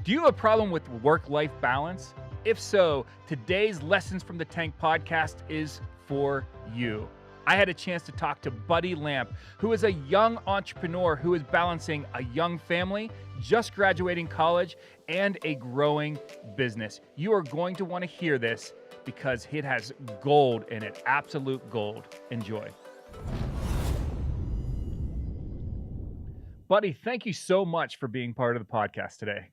Do you have a problem with work-life balance? If so, today's Lessons from the Tank podcast is for you. I had a chance to talk to Buddy Lamp, who is a young entrepreneur who is balancing a young family, just graduating college, and a growing business. You are going to want to hear this because it has gold in it, absolute gold. Enjoy. Buddy, thank you so much for being part of the podcast today.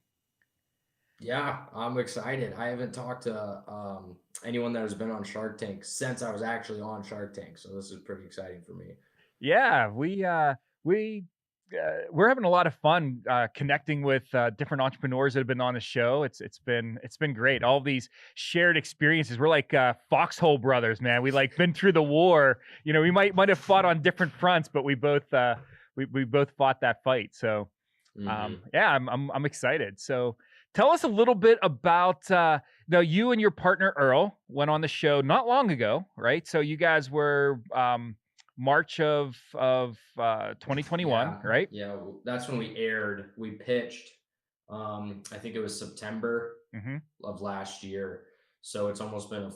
Yeah, I'm excited. I haven't talked to anyone that has been on Shark Tank since I was actually on Shark Tank, so this is pretty exciting for me. Yeah, we're having a lot of fun connecting with different entrepreneurs that have been on the show. It's been great. All these shared experiences. We're like foxhole brothers, man. We like been through the war. You know, we might have fought on different fronts, but we both we both fought that fight. So yeah, I'm excited. So tell us a little bit about now you and your partner Earl went on the show not long ago, right? So you guys were March of 2021, Yeah, right? that's when we aired. We pitched. I think it was September Hmm. of last year. So it's almost been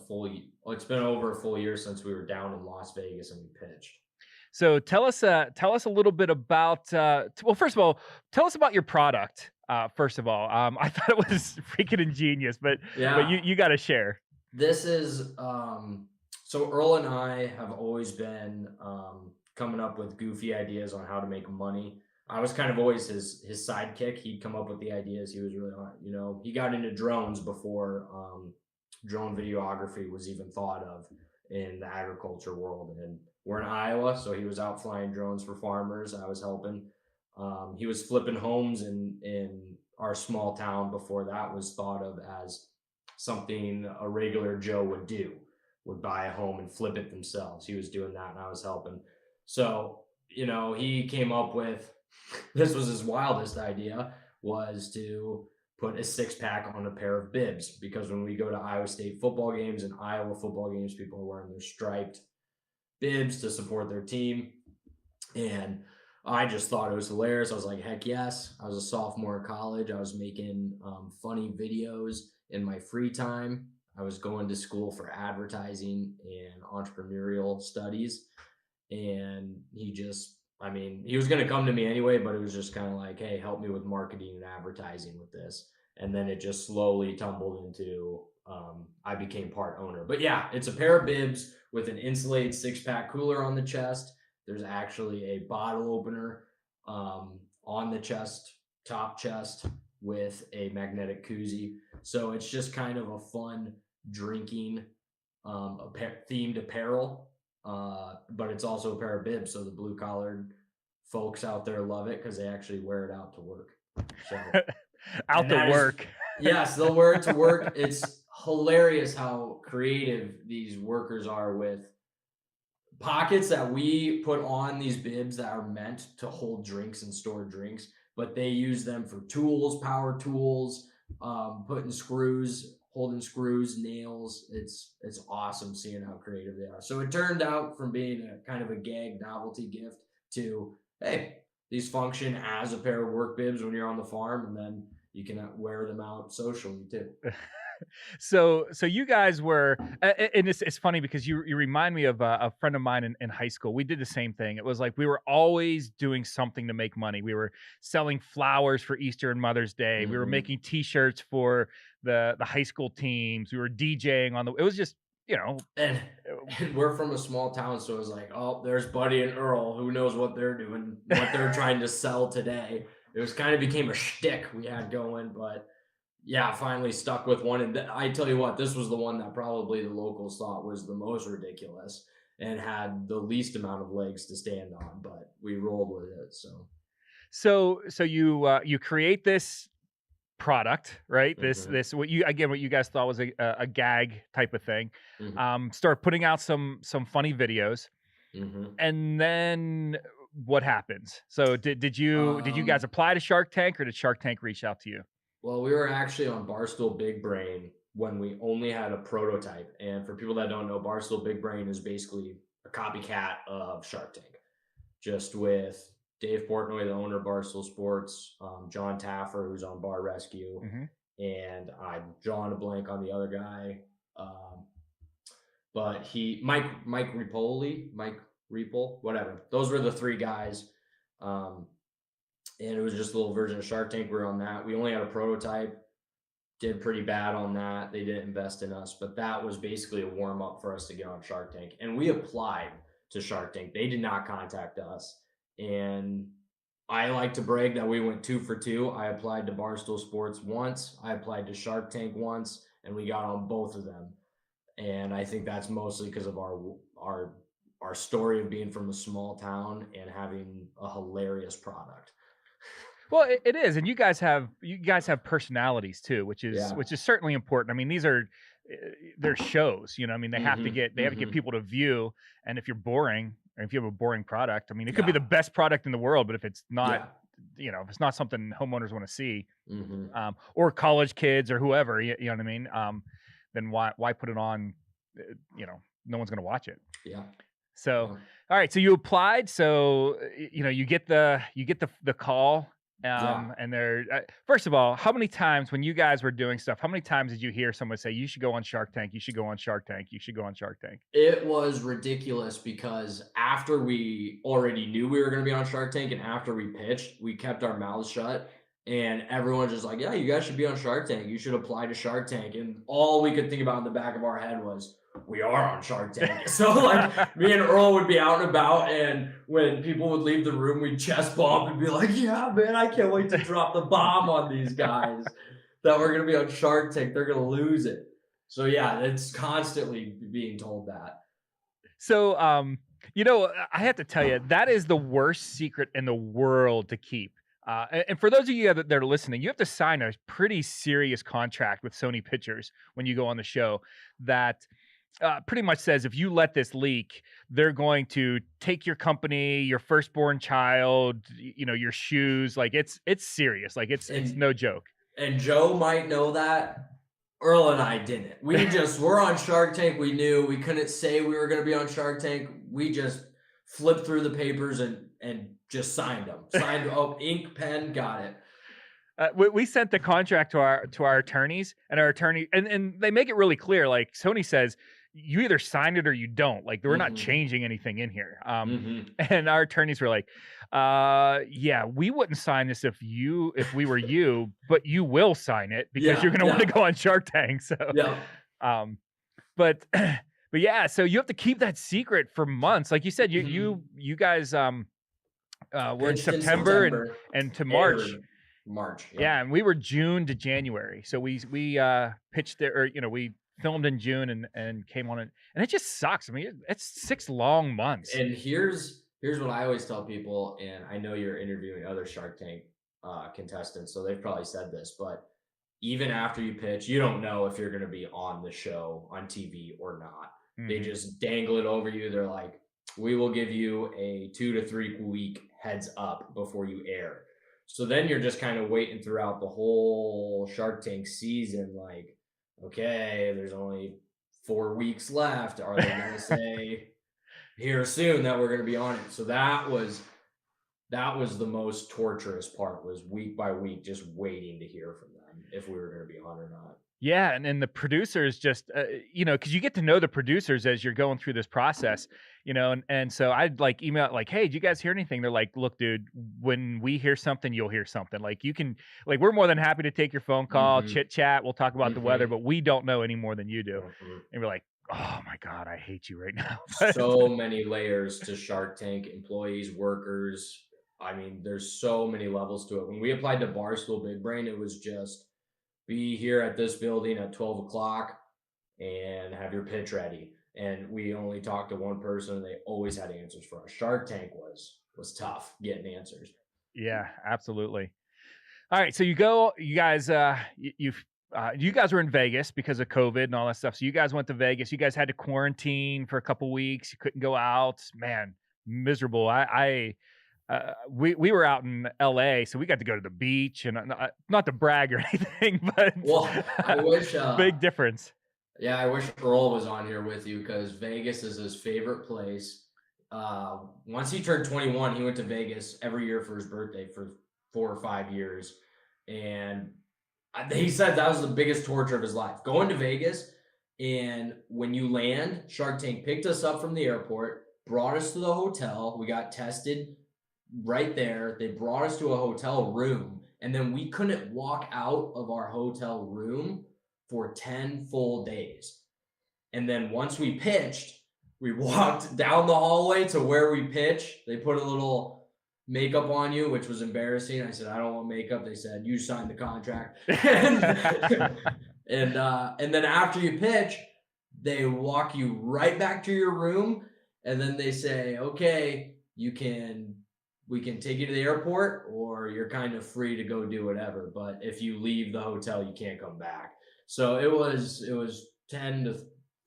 it's been over a full year since we were down in Las Vegas and we pitched. So tell us a little bit about well, first of all, tell us about your product. First of all, I thought it was freaking ingenious, but Yeah, you got to share. this is so Earl and I have always been coming up with goofy ideas on how to make money. I was kind of always his sidekick. He'd come up with the ideas. He was really he got into drones before drone videography was even thought of in the agriculture world. And we're in Iowa, so he was out flying drones for farmers. I was helping. He was flipping homes in our small town before that was thought of as something a regular Joe would do, would buy a home and flip it themselves. He was doing that and I was helping. So, he came up with this was his wildest idea was to put a six pack on a pair of bibs because when we go to Iowa State football games and Iowa football games, people are wearing their striped bibs to support their team. And I just thought it was hilarious. I was like, heck yes. I was a sophomore in college. I was making funny videos in my free time. I was going to school for advertising and entrepreneurial studies. And he was going to come to me anyway, but it was just kind of like, hey, help me with marketing and advertising with this. And then it just slowly tumbled into I became part owner. But yeah, it's a pair of bibs with an insulated six pack cooler on the chest. There's actually a bottle opener on the top chest, with a magnetic koozie. So it's just kind of a fun drinking themed apparel, but it's also a pair of bibs. So the blue collared folks out there love it because they actually wear it out to work. So, Out and to that is, work. yes, they'll wear it to work. It's hilarious how creative these workers are with pockets that we put on these bibs that are meant to hold drinks and store drinks, but they use them for tools, power tools, putting screws, holding screws, nails. It's awesome seeing how creative they are. So it turned out from being a kind of a gag novelty gift to, hey, these function as a pair of work bibs when you're on the farm, and then you can wear them out socially too. So you guys were and it's funny because you remind me of a friend of mine in high school. We did the same thing. It was like we were always doing something to make money. We were selling flowers for Easter and Mother's Day. We were Mm-hmm. making t-shirts for the high school teams. We were DJing on the it was just, you know, And, and we're from a small town, so it was like, oh, there's Buddy and Earl. Who knows what they're doing, what they're trying to sell today. It was kind of became a shtick we had going, but yeah, finally stuck with one. And I tell you what, this was the one that probably the locals thought was the most ridiculous and had the least amount of legs to stand on, but we rolled with it. So, so you create this product, right? hmm What you guys thought was a gag type of thing. hmm Start putting out some funny videos, hmm and then what happens? So did you guys um, apply to Shark Tank, or did Shark Tank reach out to you? Well, we were actually on Barstool Big Brain when we only had a prototype. And for people that don't know, Barstool Big Brain is basically a copycat of Shark Tank, just with Dave Portnoy, the owner of Barstool Sports, John Taffer, who's on Bar Rescue, Mm-hmm. and I'm drawing a blank on the other guy. But Mike Repole, whatever. Those were the three guys. And it was just a little version of Shark Tank. We were on that. We only had a prototype, did pretty bad on that. They didn't invest in us, but that was basically a warm up for us to get on Shark Tank. And we applied to Shark Tank. They did not contact us. And I like to brag that we went 2 for 2. I applied to Barstool Sports once, I applied to Shark Tank once, and we got on both of them. And I think that's mostly because of our story of being from a small town and having a hilarious product. Well, it is, and you guys have personalities too, which is certainly important. I mean, these are they're shows, you know. I mean, they have to get people to view, and if you're boring, or if you have a boring product, I mean, it could be the best product in the world, but if it's not, you know, if it's not something homeowners want to see, or college kids or whoever, you know what I mean, then why put it on? You know, no one's going to watch it. Yeah. So, all right. So you applied. So you know, you get the call. And they're first of all, how many times when you guys were doing stuff, how many times did you hear someone say, you should go on Shark Tank, you should go on Shark Tank, you should go on Shark Tank? It was ridiculous because after we already knew we were going to be on Shark Tank and after we pitched, we kept our mouths shut and everyone just like, yeah, you guys should be on Shark Tank, you should apply to Shark Tank. And all we could think about in the back of our head was, we are on Shark Tank. So like me and Earl would be out and about, and when people would leave the room, we'd chest bump and be like, yeah, man, I can't wait to drop the bomb on these guys that we're going to be on Shark Tank. They're going to lose it. So yeah, it's constantly being told that. So, you know, I have to tell you, that is the worst secret in the world to keep. And for those of you that are listening, you have to sign a pretty serious contract with Sony Pictures when you go on the show that pretty much says if you let this leak, they're going to take your company, your firstborn child, you know, your shoes. Like it's serious. Like it's no joke. And Joe might know that. Earl and I didn't. We're on Shark Tank. We knew we couldn't say we were going to be on Shark Tank. We just flipped through the papers and just signed them. Ink, pen, got it. We sent the contract to our attorneys, and our attorney and they make it really clear. Like Sony says, you either sign it or you don't. Like we're not changing anything in here. And our attorneys were like, yeah, we wouldn't sign this if we were you, but you will sign it because you're going to want to go on Shark Tank. So, but yeah, so you have to keep that secret for months. Like you said, you guys were in September and to March. Yeah, and we were June to January. So we pitched there, or you know, we filmed in June and came on it, and it just sucks. I mean, it's 6 long months. And here's what I always tell people, and I know you're interviewing other Shark Tank contestants, so they've probably said this, but even after you pitch, you don't know if you're going to be on the show on TV or not. They just dangle it over you. They're like, we will give you a 2 to 3 week heads up before you air. So then you're just kind of waiting throughout the whole Shark Tank season, like, okay, there's only 4 weeks left. Are they going to say here soon that we're going to be on it? So that was the most torturous part, was week by week just waiting to hear from them if we were going to be on or not. Yeah, and the producers just, you know, because you get to know the producers as you're going through this process, you know, and so I'd like email like, hey, did you guys hear anything? They're like, look, dude, when we hear something, you'll hear something. Like you can, like, we're more than happy to take your phone call, chit chat, we'll talk about the weather, but we don't know any more than you do. And we're like, oh my God, I hate you right now. So many layers to Shark Tank, employees, workers. I mean, there's so many levels to it. When we applied to Barstool Big Brain, it was just, be here at this building at 12 o'clock and have your pitch ready. And we only talked to one person, and they always had answers for us. Shark Tank was tough getting answers. Yeah, absolutely. All right, so you guys were in Vegas because of COVID and all that stuff. So you guys went to Vegas. You guys had to quarantine for a couple weeks. You couldn't go out. Man, miserable. We were out in LA, so we got to go to the beach, and not to brag or anything, but I wish big difference. Yeah, I wish Earl was on here with you, because Vegas is his favorite place. once he turned 21, he went to Vegas every year for his birthday for 4 or 5 years. And he said that was the biggest torture of his life, going to Vegas. And when you land, Shark Tank picked us up from the airport, brought us to the hotel. We got tested right there. They brought us to a hotel room, and then we couldn't walk out of our hotel room for 10 full days. And then once we pitched, we walked down the hallway to where we pitch. They put a little makeup on you, which was embarrassing. I said, I don't want makeup. They said, you signed the contract. And then after you pitch, they walk you right back to your room, and then they say, okay, we can take you to the airport, or you're kind of free to go do whatever. But if you leave the hotel, you can't come back. So it was 10 to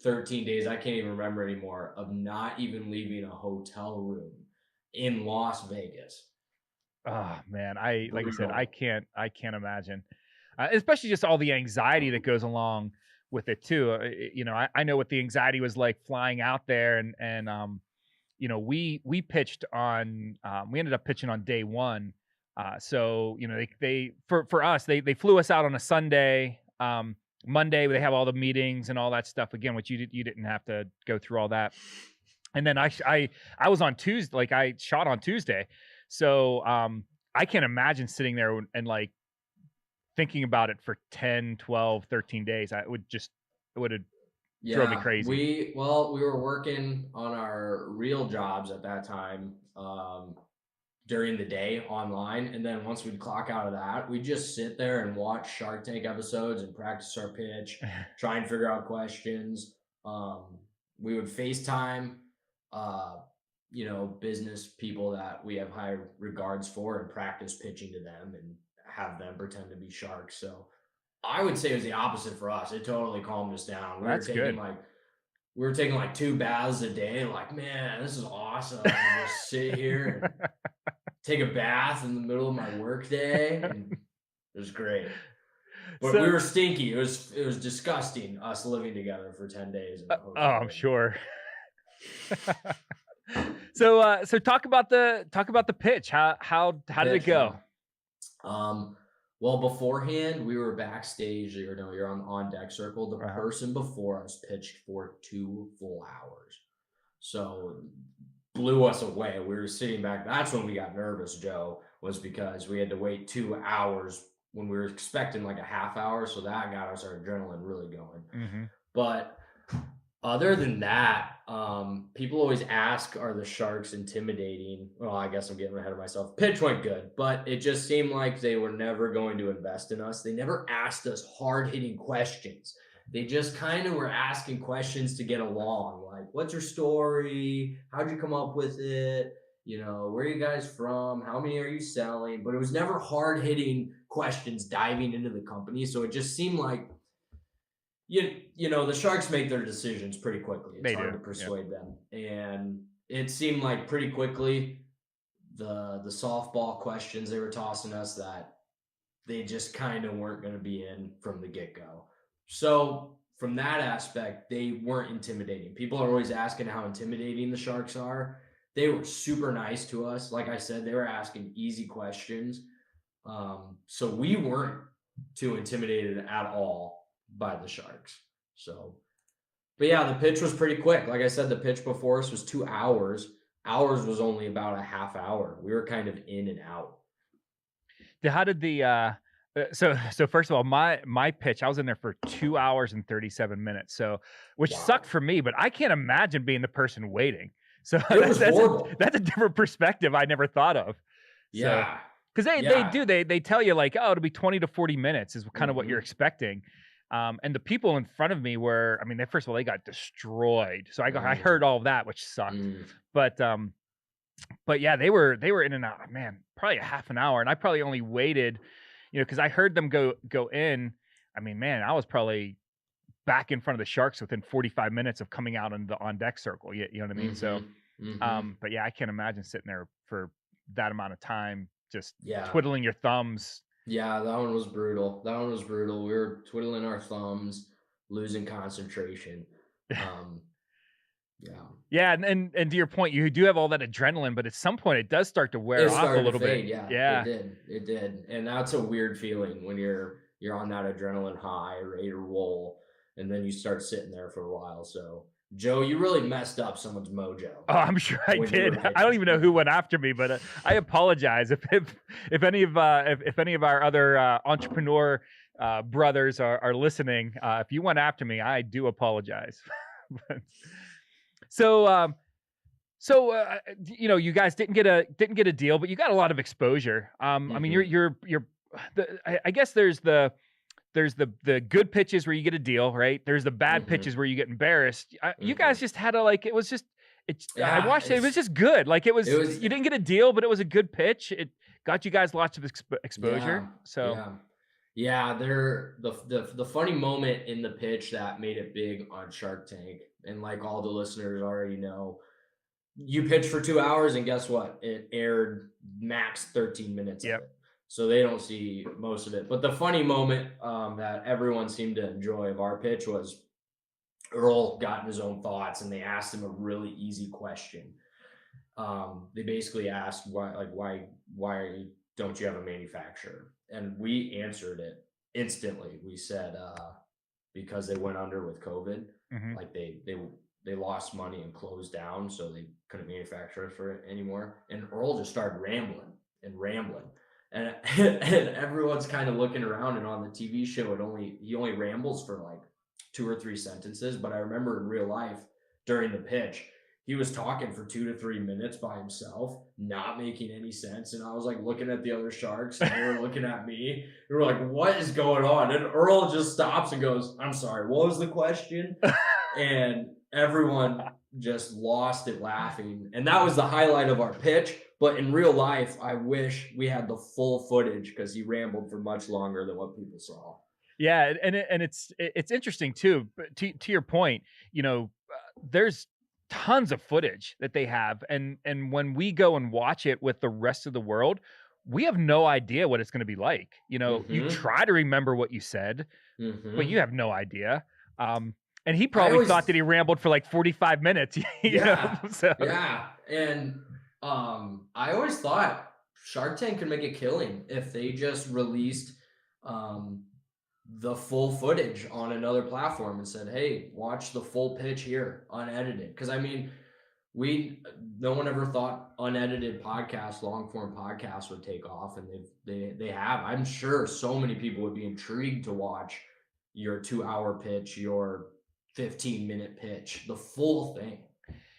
13 days, I can't even remember anymore, of not even leaving a hotel room in Las Vegas. Oh man, like I said, I can't imagine, especially just all the anxiety that goes along with it too. I know what the anxiety was like flying out there, and we pitched on, we ended up pitching on day one. So they for us, they flew us out on a Sunday. Monday they have all the meetings and all that stuff again, which you didn't have to go through all that. And then I was on Tuesday, like I shot on Tuesday. So I can't imagine sitting there and like thinking about it for 10, 12, 13 days. It would have drove me crazy. We were working on our real jobs at that time during the day online. And then once we'd clock out of that, we'd just sit there and watch Shark Tank episodes and practice our pitch, try and figure out questions. We would FaceTime business people that we have high regards for and practice pitching to them and have them pretend to be sharks. So I would say it was the opposite for us. It totally calmed us down. That's good. We were taking like 2 baths a day. Like, man, this is awesome. And just sit here and take a bath in the middle of my work day, and it was great. But we were stinky. It was disgusting, us living together for 10 days. I'm sure. So talk about the pitch. How did it go? Well, beforehand, we were backstage. You're on deck circle. The person before us pitched for 2 full hours, so blew us away. We were sitting back. That's when we got nervous, Joe, was because we had to wait 2 hours when we were expecting like a half hour. So that got us our adrenaline really going. Mm-hmm. But other than that, people always ask, are the Sharks intimidating? Well, I guess I'm getting ahead of myself. Pitch went good, but it just seemed like they were never going to invest in us. They never asked us hard-hitting questions. They just kind of were asking questions to get along. Like, what's your story? How'd you come up with it? Where are you guys from? How many are you selling? But it was never hard-hitting questions diving into the company. So it just seemed like, the Sharks make their decisions pretty quickly. It's hard to persuade them. And it seemed like pretty quickly the softball questions they were tossing us, that they just kind of weren't going to be in from the get-go. So from that aspect, they weren't intimidating. People are always asking how intimidating the Sharks are. They were super nice to us. Like I said, they were asking easy questions. So we weren't too intimidated at all by the Sharks. So, but yeah, the pitch was pretty quick. Like I said, the pitch before us was 2 hours. Ours was only about a half hour. We were kind of in and out. How did the so first of all, my pitch, I was in there for 2 hours and 37 minutes. So, which sucked for me, but I can't imagine being the person waiting. So that's a different perspective I never thought of. Yeah. Because they tell you like, oh, it'll be 20 to 40 minutes is kind of what you're expecting. And the people in front of me were, first of all, they got destroyed. So I heard all of that, which sucked. But yeah, they were in and out, man, probably a half an hour. And I probably only waited, because I heard them go in. I was probably back in front of the Sharks within 45 minutes of coming out on the on deck circle. You know what I mean? So, but yeah, I can't imagine sitting there for that amount of time, just twiddling your thumbs. Yeah, that one was brutal. We were twiddling our thumbs, losing concentration. Yeah. Yeah, and to your point, you do have all that adrenaline, but at some point it does start to wear It off a started to little bit. fade, yeah, it Yeah. did, it did, and that's a weird feeling when you're on that adrenaline high, ready to roll, and then you start sitting there for a while, so, Joe, you really messed up someone's mojo Oh, I'm sure I when you did. were I don't pitching, even know who yeah. went after me, but I apologize if any of if any of our other entrepreneur brothers are listening. If you went after me, I do apologize. But- so so you guys didn't get a deal, but you got a lot of exposure. I mean, Mhm, I guess there's the good pitches where you get a deal, right? There's the bad pitches mhm, where you get embarrassed. You guys mhm. just had to like it was just it's I Yeah, watched it. It was just good. Like it was you didn't get a deal, but it was a good pitch. It got you guys lots of yeah, exposure. So yeah. Yeah, the funny moment in the pitch that made it big on Shark Tank, and like all the listeners already know, you pitch for 2 hours and guess what? It aired max 13 minutes of yep. it. So they don't see most of it. But the funny moment, that everyone seemed to enjoy of our pitch was Earl got in his own thoughts and they asked him a really easy question. They basically asked why don't you have a manufacturer? And we answered it instantly. We said, because they went under with COVID, Hmm. like they lost money and closed down, so they couldn't manufacture it for it anymore. And Earl just started rambling and rambling, and and everyone's kind of looking around. And on the TV show, he only rambles for like 2 or 3 sentences. But I remember in real life during the pitch, he was talking for 2 to 3 minutes by himself, not making any sense. And I was like looking at the other sharks, and they were looking at me. They were like, "What is going on?" And Earl just stops and goes, "I'm sorry, what was the question?" And everyone just lost it laughing. And that was the highlight of our pitch. But in real life, I wish we had the full footage because he rambled for much longer than what people saw. Yeah, and it's interesting too. But to your point, there's tons of footage that they have, and when we go and watch it with the rest of the world, we have no idea what it's going to be like. You Mm-hmm. try to remember what you said, but you Mm-hmm. have no idea. And he I probably thought always that he rambled for like 45 minutes. Yeah, So yeah, and I always thought Shark Tank could make a killing if they just released um, the full footage on another platform and said, "Hey, watch the full pitch here, unedited." Because I mean, we no one ever thought unedited podcast, long form podcasts would take off, and they have. I'm sure so many people would be intrigued to watch your 2 hour pitch, your 15-minute pitch, the full thing.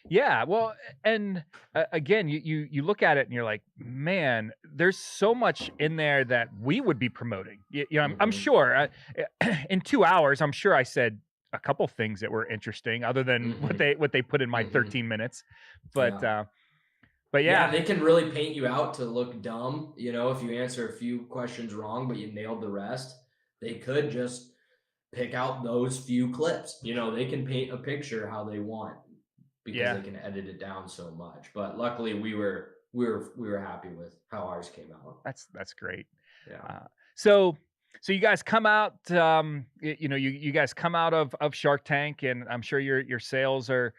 yeah, well, and again, you look at it and you're like, man, there's so much in there that we would be promoting. I'm Mhm. sure in 2 hours, I'm sure I said a couple things that were interesting, other than Mhm. what they put in my Mhm. 13 minutes. But Yeah. uh, but Yeah, yeah, they can really paint you out to look dumb, if you answer a few questions wrong, but you nailed the rest. They could just pick out those few clips. They can paint a picture how they want because yeah, they can edit it down so much. But luckily we were happy with how ours came out. that's great. Yeah. Uh, so so you guys come out, you guys come out of Shark Tank, and I'm sure your sales are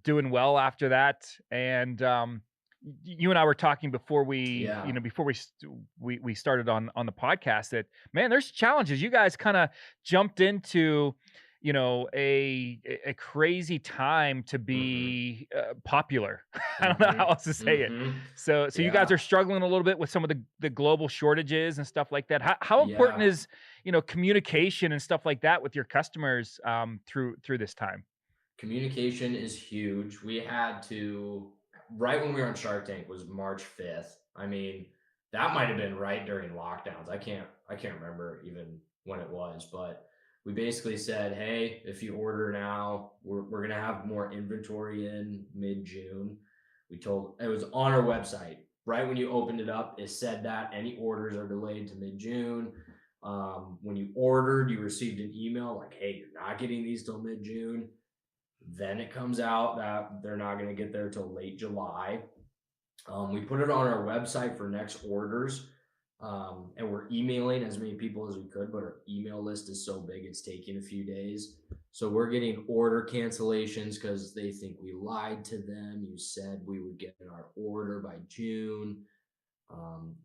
doing well after that. And you and I were talking before Yeah. we started on the podcast that, man, there's challenges. You guys kind of jumped into a crazy time to Mhm. be popular. I don't know how Mhm. else to say it. Mhm. So you guys are Yeah. struggling a little bit with some of the global shortages and stuff like that. How important Yeah. is communication and stuff like that with your customers through this time? Communication is huge. We had to right when we were on Shark Tank was March 5th. I mean, that might have been right during lockdowns. I can't remember even when it was, but we basically said, "Hey, if you order now, we're gonna have more inventory in mid-June." We told it was on our website. Right when you opened it up, it said that any orders are delayed to mid-June. When you ordered, you received an email like, "Hey, you're not getting these till mid-June." Then it comes out that they're not going to get there till late July. We put it on our website for next orders. And we're emailing as many people as we could, but our email list is so big it's taking a few days. So we're getting order cancellations because they think we lied to them. You said we would get our order by June.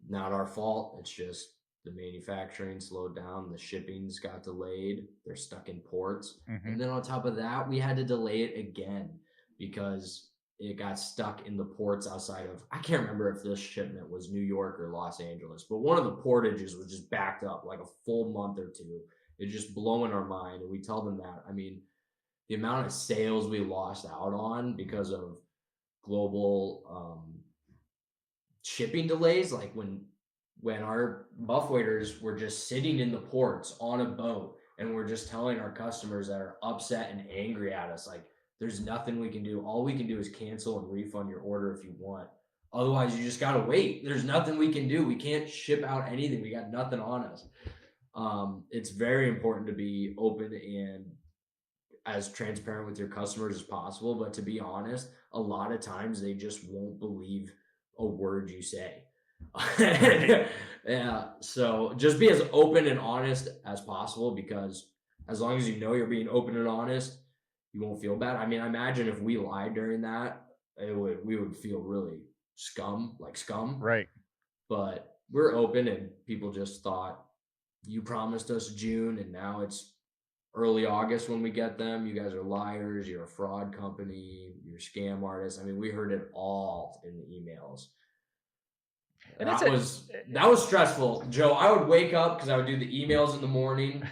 Not our fault. It's just the manufacturing slowed down. The shippings got delayed. They're stuck in ports. Mm-hmm. And then on top of that, we had to delay it again because it got stuck in the ports outside of, I can't remember if this shipment was New York or Los Angeles, but one of the portages was just backed up like a full month or two. It's just blowing our mind. And we tell them that. I mean, the amount of sales we lost out on because of global shipping delays, like when our Muff Waders were just sitting in the ports on a boat and we're just telling our customers that are upset and angry at us, like, there's nothing we can do. All we can do is cancel and refund your order if you want. Otherwise, you just got to wait. There's nothing we can do. We can't ship out anything. We got nothing on us. It's very important to be open and as transparent with your customers as possible. But to be honest, a lot of times they just won't believe a word you say. Yeah. So just be as open and honest as possible, because as long as you know you're being open and honest, you won't feel bad. I mean, I imagine if we lied during that, we would feel really scum. Right. But we're open, and people just thought you promised us June, and now it's early August when we get them. You guys are liars. You're a fraud company. You're scam artists. I mean, we heard it all in the emails. And that was stressful, Joe. I would wake up because I would do the emails in the morning.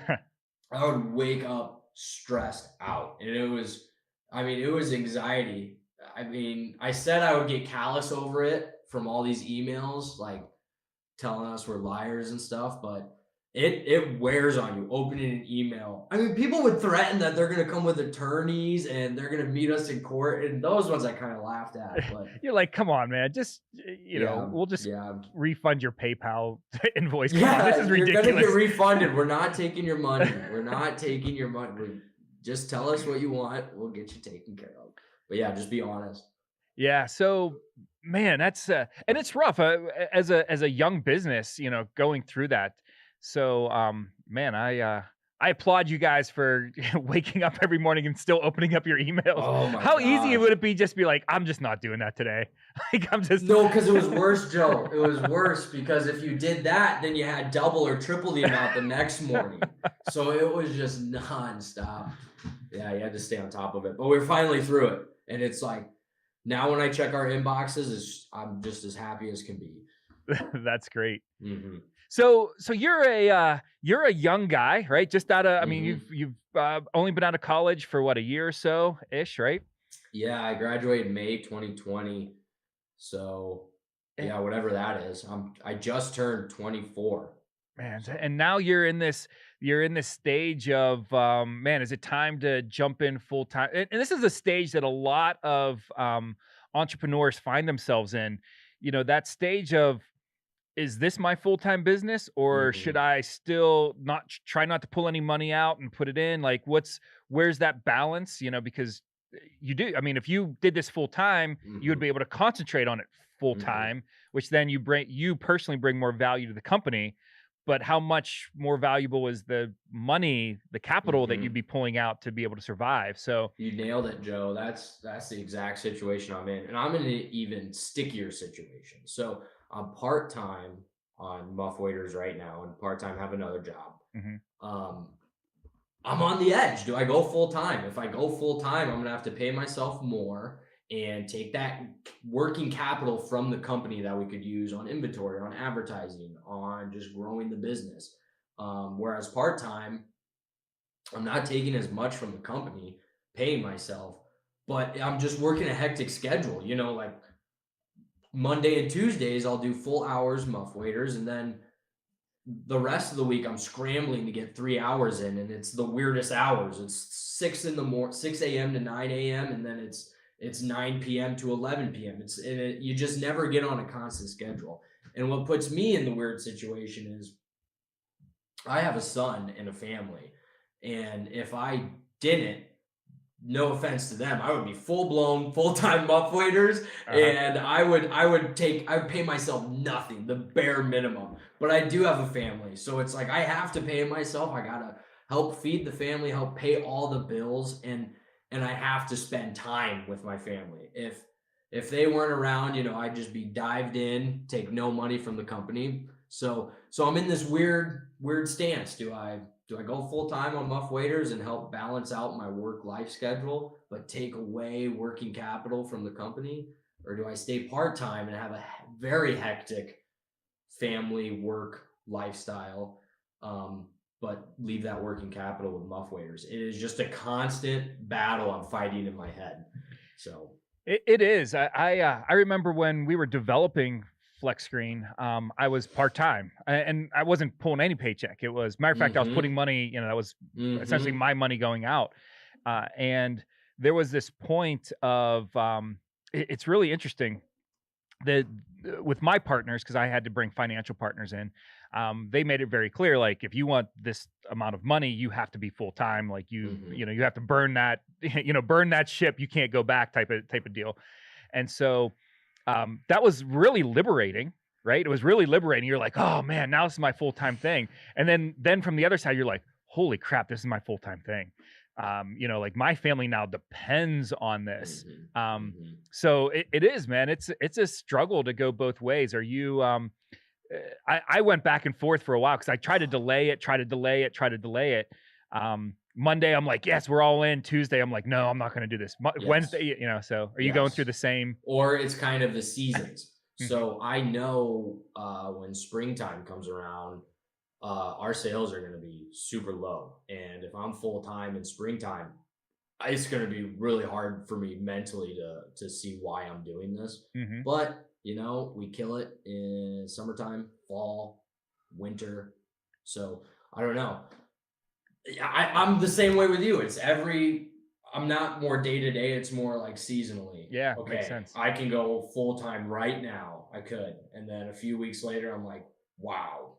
I would wake up stressed out, and it was anxiety. I mean, I said I would get callous over it from all these emails, like telling us we're liars and stuff, but it wears on you opening an email. I mean, people would threaten that they're going to come with attorneys and they're going to meet us in court, and those ones I kind of laughed at. But you're like, come on, man, just we'll just refund your PayPal invoice. Come on, this is ridiculous. You're going to get refunded. We're not taking your money. We're not taking your money. Just tell us what you want. We'll get you taken care of. But yeah, just be honest. Yeah. So, man, that's and it's rough as a young business, going through that. So, man, I applaud you guys for waking up every morning and still opening up your emails. Oh my How gosh. easy would it be just be like, I'm just not doing that today? Like, No, because it was worse, Joe. It was worse because if you did that, then you had double or triple the amount the next morning. So it was just nonstop. Yeah, you had to stay on top of it. But we're finally through it. And it's like, now when I check our inboxes, I'm just as happy as can be. That's great. Mm-hmm. So you're a young guy, right? Just out of, I mean, you've only been out of college for what, a year or so ish, right? Yeah, I graduated May 2020. So yeah, whatever that is. I just turned 24. Man, and now you're in this stage of man, is it time to jump in full time? And this is a stage that a lot of entrepreneurs find themselves in. That stage of, is this my full-time business, or should I still try not to pull any money out and put it in? Like, where's that balance? Because you do, I mean, if you did this full time, you would be able to concentrate on it full time, which then you personally bring more value to the company. But how much more valuable is the money, the capital that you'd be pulling out to be able to survive? So you nailed it, Joe. That's the exact situation I'm in. And I'm in an even stickier situation. So I'm part-time on Muff Waders right now, and part-time have another job. I'm on the edge. Do I go full-time? If I go full-time, I'm going to have to pay myself more and take that working capital from the company that we could use on inventory, on advertising, on just growing the business. Whereas part-time, I'm not taking as much from the company, paying myself, but I'm just working a hectic schedule. Like Monday and Tuesdays, I'll do full hours Muff Waders, and then the rest of the week I'm scrambling to get 3 hours in, and it's the weirdest hours. It's 6 a.m. to 9 a.m. and then it's 9 p.m. to 11 p.m. You just never get on a constant schedule. And what puts me in the weird situation is I have a son and a family. And if I didn't, no offense to them, I would be full blown full time Muff Waders, Uh-huh. and I would pay myself nothing, the bare minimum. But I do have a family, so it's like I have to pay myself. I gotta help feed the family, help pay all the bills, and I have to spend time with my family. If they weren't around, I'd just be dived in, take no money from the company. So I'm in this weird stance. Do I go full time on Muff Waiters and help balance out my work life schedule, but take away working capital from the company? Or do I stay part time and have a very hectic family work lifestyle, but leave that working capital with Muff Waiters? It is just a constant battle I'm fighting in my head. So, It is. I remember when we were developing Flex Screen, I was part time and I wasn't pulling any paycheck. It was, matter of fact, I was putting mm-hmm, money. That was essentially mm-hmm, my money going out. And there was this point of, it's really interesting that with my partners, because I had to bring financial partners in, they made it very clear, like if you want this amount of money, you have to be full time. Like mm-hmm, you have to burn that, burn that ship. You can't go back, type of deal. And so that was really liberating, right? It was really liberating. You're like, oh man, now this is my full time thing. And then from the other side, you're like, holy crap, this is my full time thing. Like my family now depends on this. mm-hmm, Um, mm-hmm. so it is, man. It's a struggle to go both ways. Are you? I went back and forth for a while because I tried to delay it, try to delay it, try to delay it. Monday, I'm like, yes, we're all in. Tuesday, I'm like, no, I'm not going to do this. Yes, Wednesday, so are you going through yes. the same? Or it's kind of the seasons. Mhm. So I know when springtime comes around, our sales are going to be super low. And if I'm full time in springtime, it's going to be really hard for me mentally to see why I'm doing this. Mhm. But we kill it in summertime, fall, winter. So I don't know. Yeah, I'm the same way with you. I'm not more day to day, it's more like seasonally. Yeah, makes Okay, sense. I can go full time right now. I could. And then a few weeks later, I'm like, wow,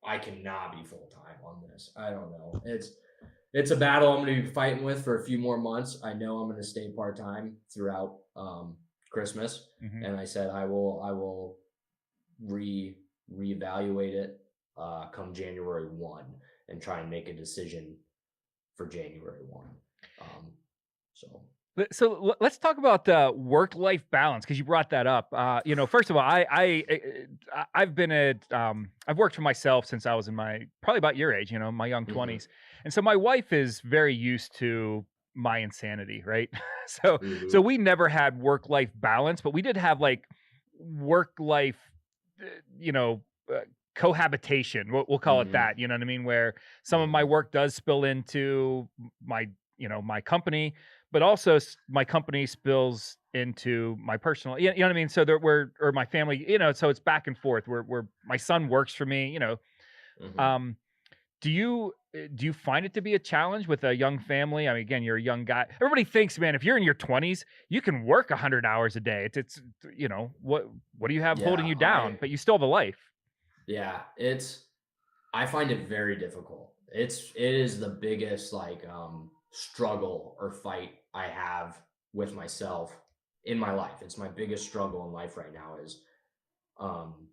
I cannot be full time on this. I don't know. It's a battle I'm going to be fighting with for a few more months. I know I'm going to stay part time throughout Christmas, Mhm. and I said I will reevaluate it come January 1 and try and make a decision for January 1. Um, so Let's talk about the work-life balance because you brought that up. First of all, I've been I've worked for myself since I was in my probably about your age, my young mhm, 20s, and so my wife is very used to my insanity, right? So mhm, we never had work-life balance, but we did have like work-life, uh, you know, uh, cohabitation. We'll call it mhm, that. You know what I mean? Where some of my mhm, work does spill into my my company, but also my company spills into my personal, you know what I mean? So there we're, or my family, so it's back and forth. Where my son works for me. mhm. Um, do you find it to be a challenge with a young family? I mean, again, you're a young guy. Everybody thinks, man, if you're in your 20s, you can work 100 hours a day. It's what do you have holding Yeah, you down? But you still have a life. yeah, I find it very difficult. It is the biggest like struggle or fight I have with myself in my life. It's my biggest struggle in life right now is um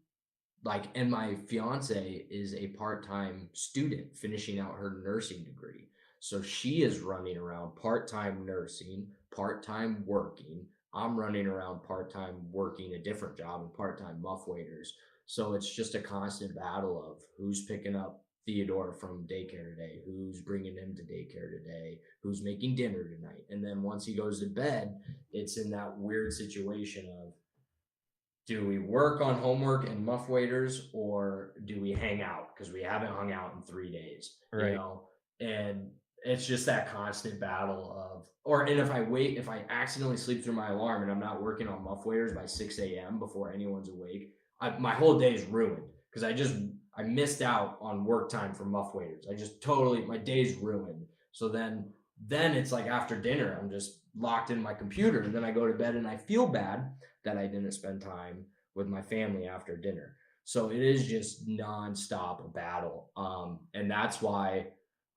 like, and my fiance is a part-time student finishing out her nursing degree. So she is running around part-time nursing, part-time working. I'm running around part-time working a different job and part-time muff waiters. So it's just a constant battle of who's picking up Theodore from daycare today, who's bringing him to daycare today, who's making dinner tonight. And then once he goes to bed, it's in that weird situation of, do we work on homework and muff waiters or do we hang out because we haven't hung out in 3 days, Right. and it's just that constant battle of, or and if I accidentally sleep through my alarm and I'm not working on muff waiters by 6 a.m before anyone's awake, my whole day is ruined because I missed out on work time for muff waiters. I just totally, my day's ruined. So then it's like after dinner I'm just locked in my computer, and then I go to bed and I feel bad that I didn't spend time with my family after dinner. So it is just nonstop a battle. And that's why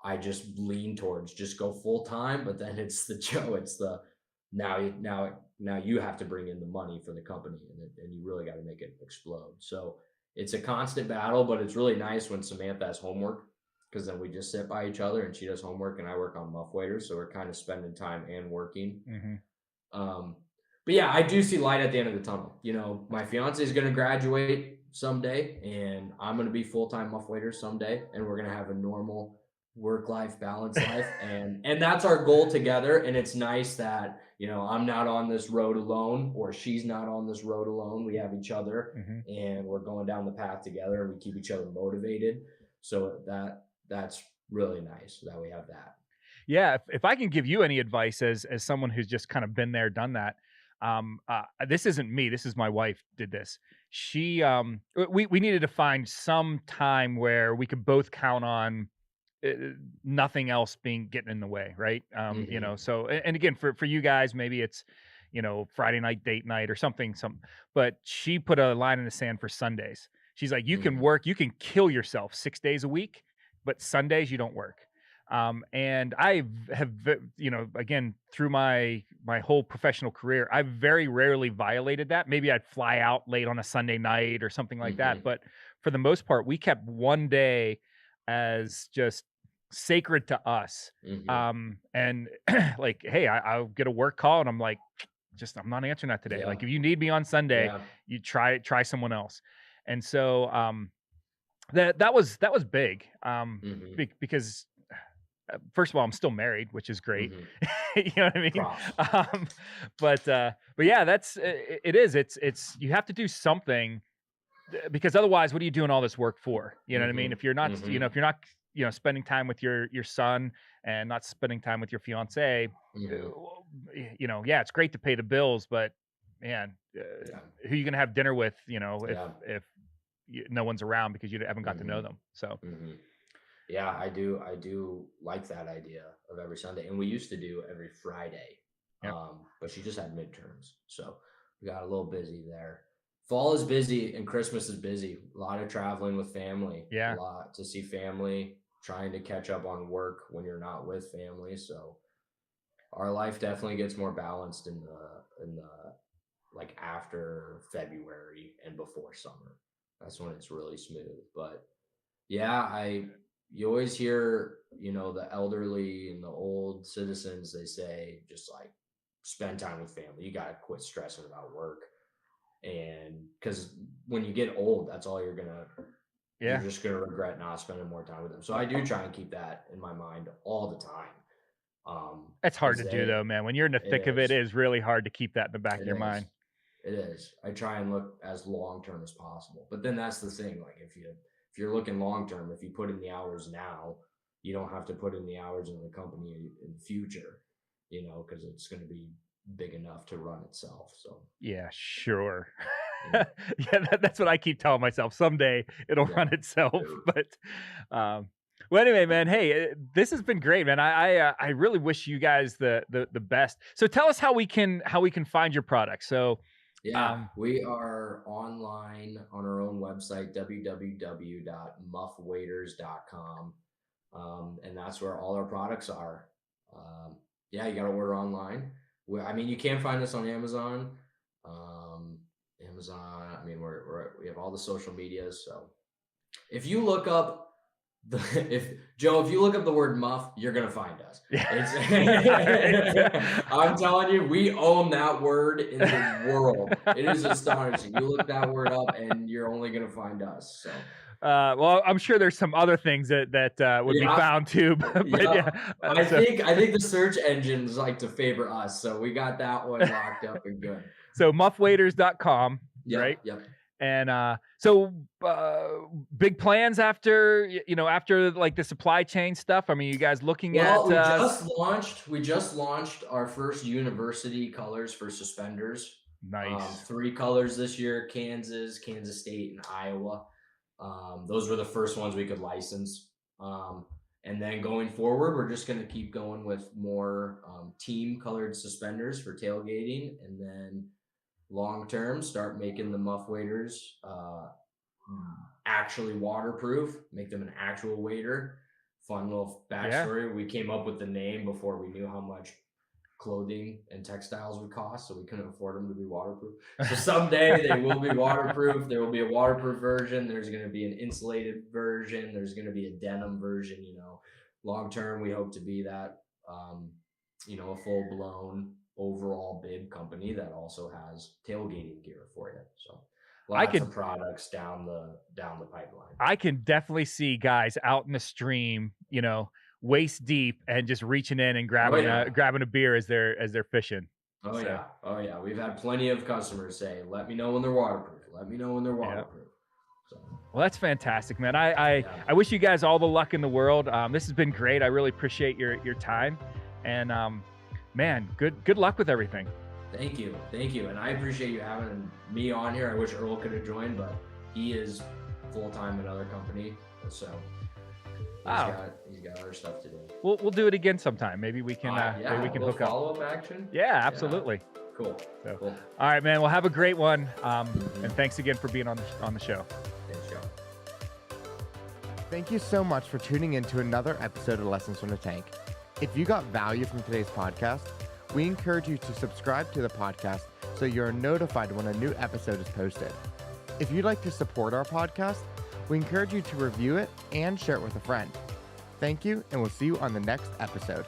I just lean towards just go full time, but then it's the Joe, it's the now you have to bring in the money for the company, and you really got to make it explode. So it's a constant battle, but it's really nice when Samantha has homework because then we just sit by each other and she does homework and I work on Muff Waders, so we're kind of spending time and working. Hmm. Um, but yeah, I do see light at the end of the tunnel. You know, my fiance is going to graduate someday, and I'm going to be full time Muff Waiter someday, and we're going to have a normal work life balance life, and that's our goal together. And it's nice that I'm not on this road alone, or she's not on this road alone. We have each other, Hmm. and we're going down the path together, and we keep each other motivated. So that's really nice that we have that. Yeah, if I can give you any advice as someone who's just kind of been there, done that, this isn't me. This is my wife. Did this. She we needed to find some time where we could both count on uh, nothing else being getting in the way, right? Hmm. So and again for you guys, maybe it's Friday night date night or something. But she put a line in the sand for Sundays. She's like, you can Hmm. work, you can kill yourself 6 days a week, but Sundays you don't work. And I have, again, through my whole professional career, I've very rarely violated that. Maybe I'd fly out late on a Sunday night or something like that, Hmm. but for the most part, we kept one day as just sacred to us. Hmm. And like, hey, I'll get a work call, and I'm like, just I'm not answering that today. Yeah. Like, if you need me on Sunday, Yeah. you try someone else. And so that was big. Mhm. Because first of all, I'm still married, which is great. Mhm. You know what I mean? Props. Um, but yeah, it is. It's you have to do something because otherwise, what are you doing all this work for? You know what I mean? Mhm. If you're not, Mhm. if you're not, spending time with your son and not spending time with your fiance, Mhm. yeah, it's great to pay the bills, but man, Yeah. who you gonna have dinner with? Yeah. If no one's around because you haven't got to know Mhm. them. So Mhm. Yeah, I do like that idea of every Sunday, and we used to do every Friday, yeah, but she just had midterms, so we got a little busy there. Fall is busy and Christmas is busy. A lot of traveling with family, a yeah. lot to see family, trying to catch up on work when you're not with family, so our life definitely gets more balanced in the like after February and before summer. That's when it's really smooth. But yeah, I you always hear, the elderly and the old citizens, they say just like spend time with family. You got to quit stressing about work. And because when you get old, that's all you're Yeah, just gonna regret not spending more time with them. So I do try and keep that in my mind all the time. it's hard Because to do though, man. When you're in the it thick of it, is. it is really hard to keep that in the back of It your mind. is. It is. I try and look as long term as possible. But then that's the thing. Like if you're looking long term, if you put in the hours now, you don't have to put in the hours in the company in the future, because it's going to be big enough to run itself. So Yeah, sure. yeah, Yeah, that's what I keep telling myself. Someday it'll yeah, run itself. er, But, um, well, anyway, man. Hey, this has been great, man. I really wish you guys the best. So tell us how we can find your product. So, yeah. um, We are online on our own website, www.muffwaders.com. And that's where all our products are. Yeah, you got to order online. I mean, you can find us on Amazon. Um, Amazon. I mean, we have all the social medias. So if you look up if you look up the word muff, you're gonna find us. yeah, It's right. I'm telling you, we own that word in the world. It is astonishing. You look that word up, and you're only gonna find us. So Well, I'm sure there's some other things that would be yeah, found too, but yep. yeah. I So think I think the search engines like to favor us, so we got that one locked up and good. muffwaiters.com, right? Yep, yep. And so big plans after after like the supply chain stuff. I mean, you guys looking Well, at we just launched our first university colors for suspenders. nice. 3 colors this year: Kansas State, and Iowa. Those were the first ones we could license. And then going forward, we're just going to keep going with more team colored suspenders for tailgating, and then long term start making the muff waders actually waterproof, make them an actual wader fun little backstory. We came up with the name before we knew how much clothing and textiles would cost, so we couldn't afford them to be waterproof. So someday they will be waterproof. There will be a waterproof version. There's going to be an insulated version. There's going to be a denim version. Long term, we hope to be that, a full blown overall bib company that also has tailgating gear for you. So lots of products down the pipeline. I can definitely see guys out in the stream, waist deep and just reaching in and grabbing a beer as they're fishing. Yeah. We've had plenty of customers say, "Let me know when they're waterproof. Let me know when they're waterproof." So. Well, that's fantastic, man. I wish you guys all the luck in the world. This has been great. I really appreciate your time, and man, good luck with everything. Thank you, and I appreciate you having me on here. I wish Earl could have joined, but he is full time in another company, so. He's got other stuff to do. We'll do it again sometime. Maybe we can hook up. Follow-up action. Yeah, absolutely. Yeah. Cool. Cool. All right, man. Well, have a great one. And thanks again for being on the show. Thanks, Joe. Thank you so much for tuning in to another episode of Lessons from the Tank. If you got value from today's podcast, we encourage you to subscribe to the podcast so you're notified when a new episode is posted. If you'd like to support our podcast, we encourage you to review it and share it with a friend. Thank you, and we'll see you on the next episode.